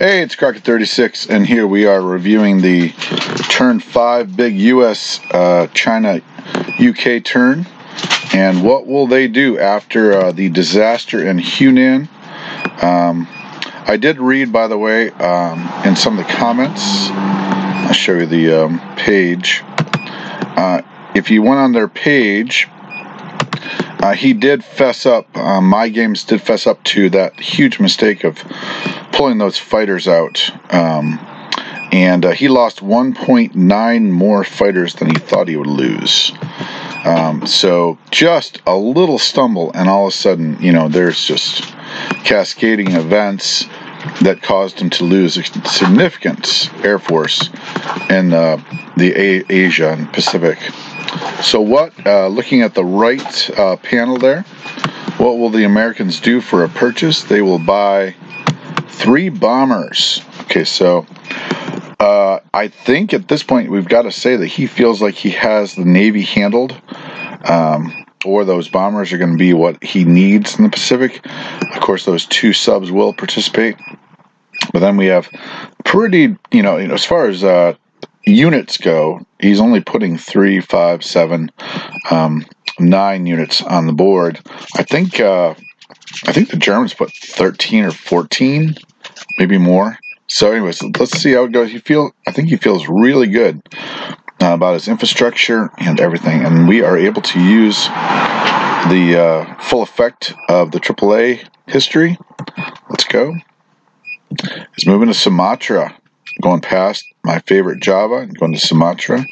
Hey, it's Crockett36, and here we are reviewing the Turn 5 big U.S. China UK turn. And what will they do after the disaster in Hunan? I did read, by the way, in some of the comments. I'll show you the page. If you went on their page, he did fess up, Myygames did fess up to that huge mistake of pulling those fighters out, and he lost 1.9 more fighters than he thought he would lose. So just a little stumble, and all of a sudden, you know, there's just cascading events that caused him to lose a significant air force in the Asia and Pacific. So what, looking at the right panel there, what will the Americans do for a purchase? They will buy 3 bombers. Okay, so I think at this point we've got to say that he feels like he has the Navy handled, or those bombers are going to be what he needs in the Pacific. Of course, those 2 subs will participate, but then we have pretty, you know, as far as units go, he's only putting 3, 5, 7, 9 units on the board. I think the Germans put 13 or 14, maybe more. So anyways, let's see how it goes. I think he feels really good about his infrastructure and everything, and we are able to use the full effect of the AAA history. Let's go. He's moving to Sumatra, going past my favorite Java and going to Sumatra.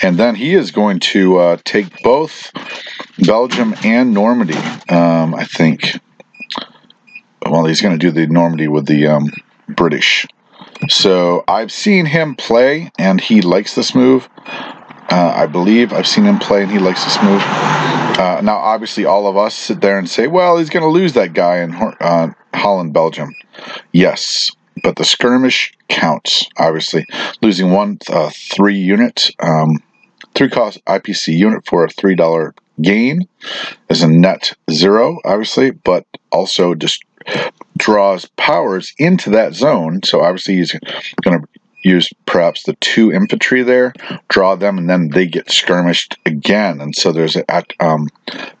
And then he is going to take both Belgium and Normandy, I think. Well, he's going to do the Normandy with the British. So I've seen him play, and he likes this move. I believe I've seen him play, and he likes this move. Now, obviously, all of us sit there and say, well, he's going to lose that guy in Holland, Belgium. Yes, but the skirmish counts, obviously. Losing 3 unit, 3 cost IPC unit for a $3 gain is a net 0, obviously, but also just draws powers into that zone. So obviously he's going to use perhaps the 2 infantry there, draw them, and then they get skirmished again. And so there's a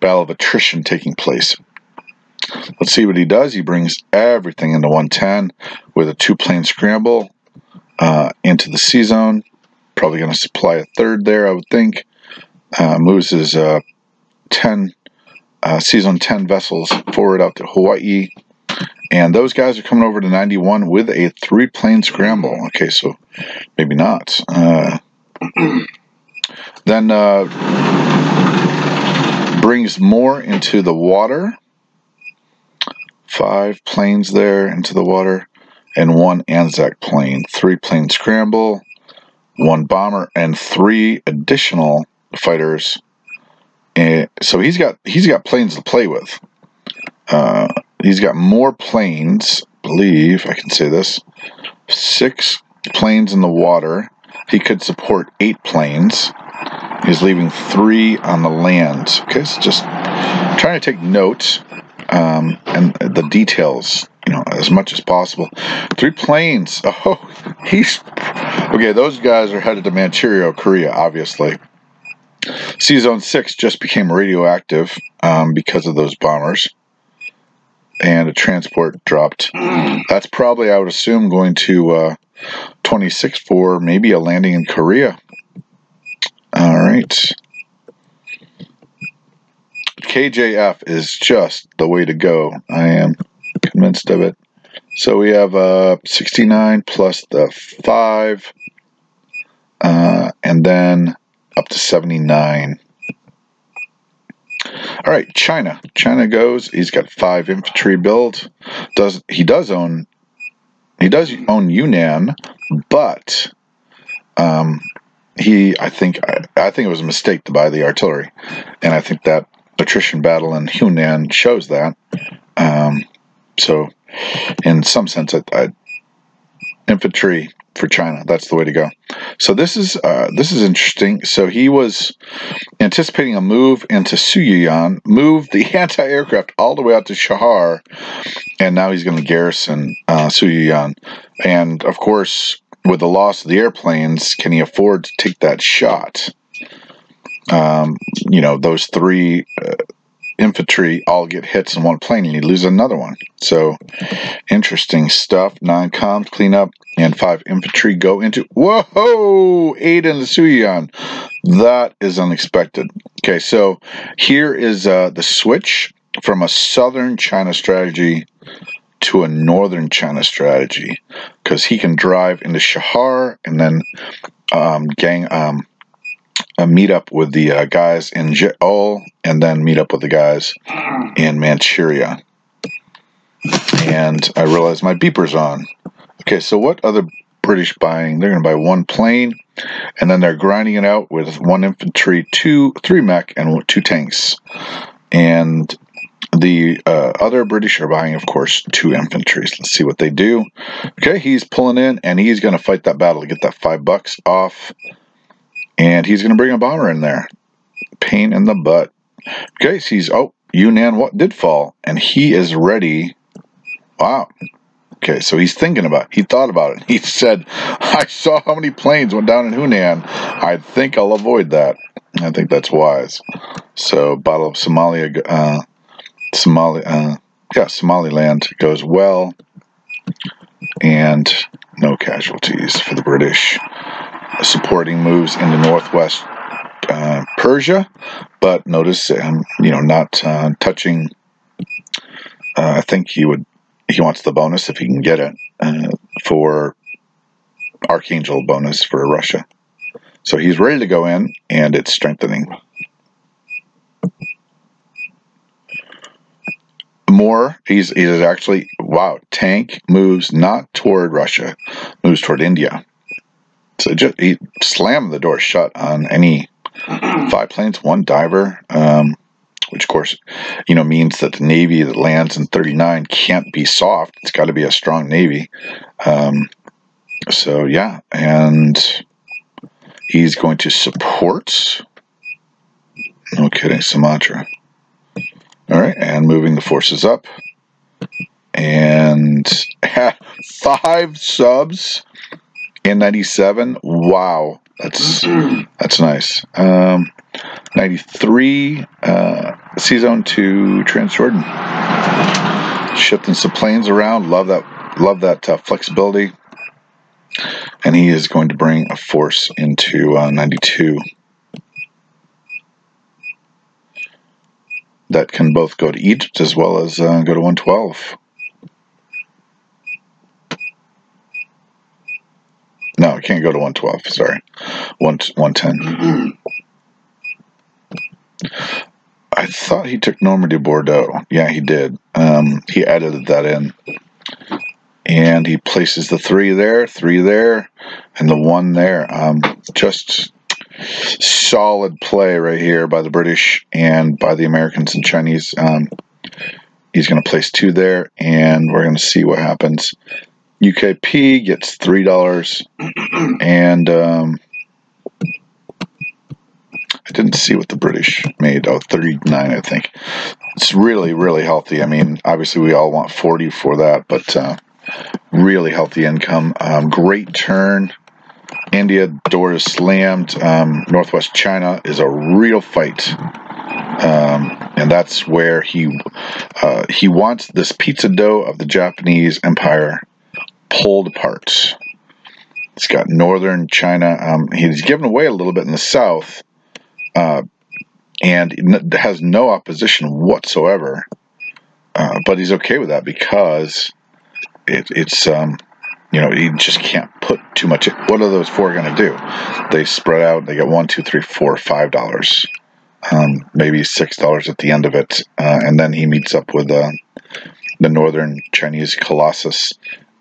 battle of attrition taking place. Let's see what he does. He brings everything into 110 with a 2-plane scramble into the C zone. Probably going to supply a 3rd there, I would think. Moves his 10 C zone 10 vessels forward out to Hawaii. And those guys are coming over to 91 with a 3-plane scramble. Okay, so maybe not. Then brings more into the water. 5 planes there into the water, and 1 Anzac plane. 3-plane scramble, 1 bomber, and 3 additional fighters. And so he's got planes to play with. He's got more planes, I believe I can say this. 6 planes in the water. He could support 8 planes. He's leaving 3 on the land. Okay, so just trying to take notes and the details, you know, as much as possible. 3 planes. Oh, okay. Those guys are headed to Manchuria, Korea, obviously. C Zone 6 just became radioactive because of those bombers. And a transport dropped. That's probably, I would assume, going to 26 for maybe a landing in Korea. All right. KJF is just the way to go. I am convinced of it. So we have 69 plus the 5, and then up to 79. All right, China. China goes. He's got 5 infantry built. He does own Yunnan, but I think it was a mistake to buy the artillery, and I think that attrition battle in Hunan shows that. So, in some sense, infantry for China. That's the way to go. So this is interesting. So he was anticipating a move into Suyuan, moved the anti-aircraft all the way out to Shahar, and now he's going to garrison Suyuan. And of course, with the loss of the airplanes, can he afford to take that shot? You know, those 3 infantry all get hits in one plane and you lose another one. So interesting stuff. 9 comms clean up and 5 infantry go into, whoa, 8 in the Suyuan. That is unexpected. Okay, so here is the switch from a southern China strategy to a northern China strategy, because he can drive into Shahar and then meet up with the guys in Jeol, and then meet up with the guys in Manchuria. And I realize my beeper's on. Okay, so what are the British buying? They're going to buy 1 plane, and then they're grinding it out with 1 infantry, 3 mech, and 2 tanks. And the other British are buying, of course, 2 infantry. Let's see what they do. Okay, he's pulling in, and he's going to fight that battle to get that $5 off. And he's going to bring a bomber in there. Pain in the butt. Okay, so he's, oh, Yunnan did fall. And he is ready. Wow. Okay, so he's thinking about it. He thought about it. He said, I saw how many planes went down in Hunan. I think I'll avoid that. I think that's wise. So, Battle of Somaliland goes well. And no casualties for the British. Supporting moves into northwest Persia, but notice not touching. I think he wants the bonus if he can get it for Archangel bonus for Russia. So he's ready to go in, and it's strengthening. More, he's actually, wow, tank moves not toward Russia, moves toward India. So he slammed the door shut on any 5 planes, 1 diver, which of course, means that the Navy that lands in 39 can't be soft. It's got to be a strong Navy. So yeah, and he's going to support. No kidding, Sumatra. All right, and moving the forces up, and 5 subs. In 97, wow, that's nice. 93, C-Zone to Transjordan. Shifting some planes around, love that flexibility. And he is going to bring a force into 92. That can both go to Egypt as well as go to 112. No, it can't go to 112, sorry. 110. I thought he took Normandy Bordeaux. Yeah, he did. He edited that in. And he places the 3 there, and the 1 there. Just solid play right here by the British and by the Americans and Chinese. He's going to place 2 there, and we're going to see what happens. UKP gets $3, and I didn't see what the British made. Oh, 39, I think. It's really, really healthy. I mean, obviously we all want 40 for that, but really healthy income. Great turn. India, door is slammed. Northwest China is a real fight. And that's where he wants this pizza dough of the Japanese Empire pulled apart. It's got northern China. He's given away a little bit in the south, and has no opposition whatsoever. But he's okay with that because it's he just can't put too much. What are those 4 going to do? They spread out. They get $1, 2, 3, 4, $5, maybe $6 at the end of it, and then he meets up with the northern Chinese Colossus.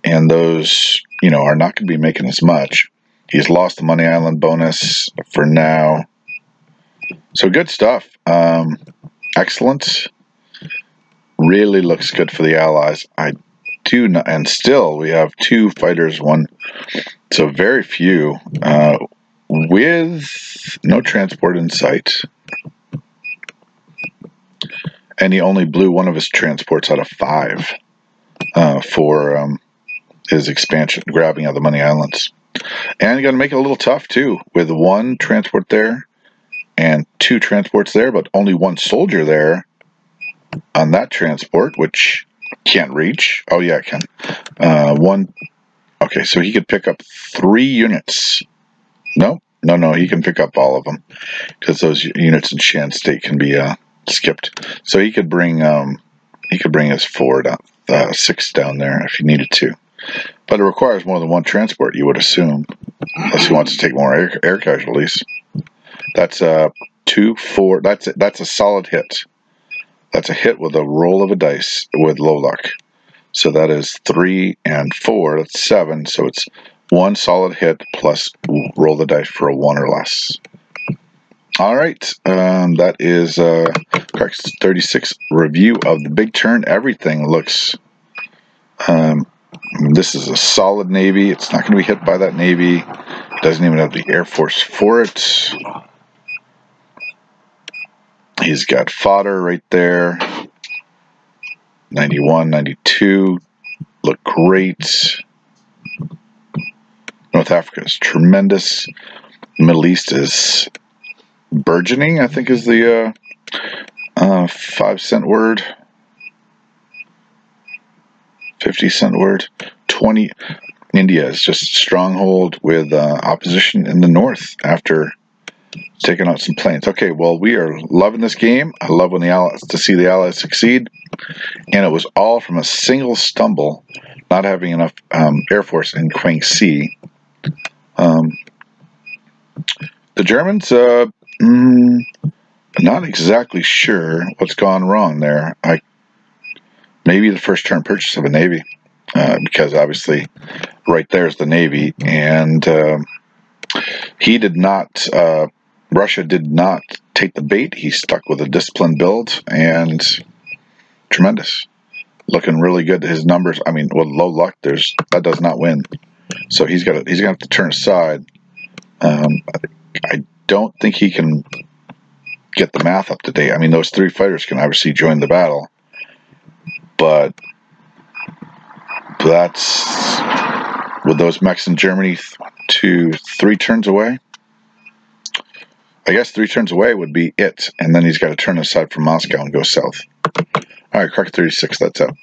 And those, are not going to be making as much. He's lost the Money Island bonus for now. So good stuff. Excellent. Really looks good for the Allies. I two, and still we have 2 fighters, 1. So very few, with no transport in sight. And he only blew 1 of his transports out of 5 for his expansion, grabbing of the Money Islands. And going to make it a little tough, too, with 1 transport there and 2 transports there, but only 1 soldier there on that transport, which can't reach. Oh, yeah, it can. 1. Okay, so he could pick up 3 units. No, he can pick up all of them because those units in Shan State can be skipped. So he could bring his 6 down there if he needed to. But it requires more than 1 transport, you would assume, unless he wants to take more air casualties. That's 2, 4. That's a solid hit. That's a hit with a roll of a dice with low luck. So that is 3 and 4. That's 7. So it's 1 solid hit plus roll the dice for a 1 or less. All right, that is Crack 36 review of the big turn. Everything looks. This is a solid Navy. It's not going to be hit by that Navy. It doesn't even have the Air Force for it. He's got fodder right there. 91, 92. Look great. North Africa is tremendous. The Middle East is burgeoning, I think is the 5-cent word. 50-cent word. 20. India is just a stronghold with opposition in the north after taking out some planes. Okay, well, we are loving this game. I love when the Allies, to see the Allies succeed. And it was all from a single stumble, not having enough Air Force in Kwang Sea. The Germans, not exactly sure what's gone wrong there. Maybe the first turn purchase of a Navy, because obviously right there's the Navy, and he did not, Russia did not take the bait. He stuck with a disciplined build, and tremendous. Looking really good. His numbers, I mean, with low luck, that does not win. So he's gonna have to turn aside. I don't think he can get the math up to date. I mean, those 3 fighters can obviously join the battle, but that's with those mechs in Germany 3 turns away. I guess 3 turns away would be it, and then he's got to turn aside from Moscow and go south. All right, Crack 36, that's out.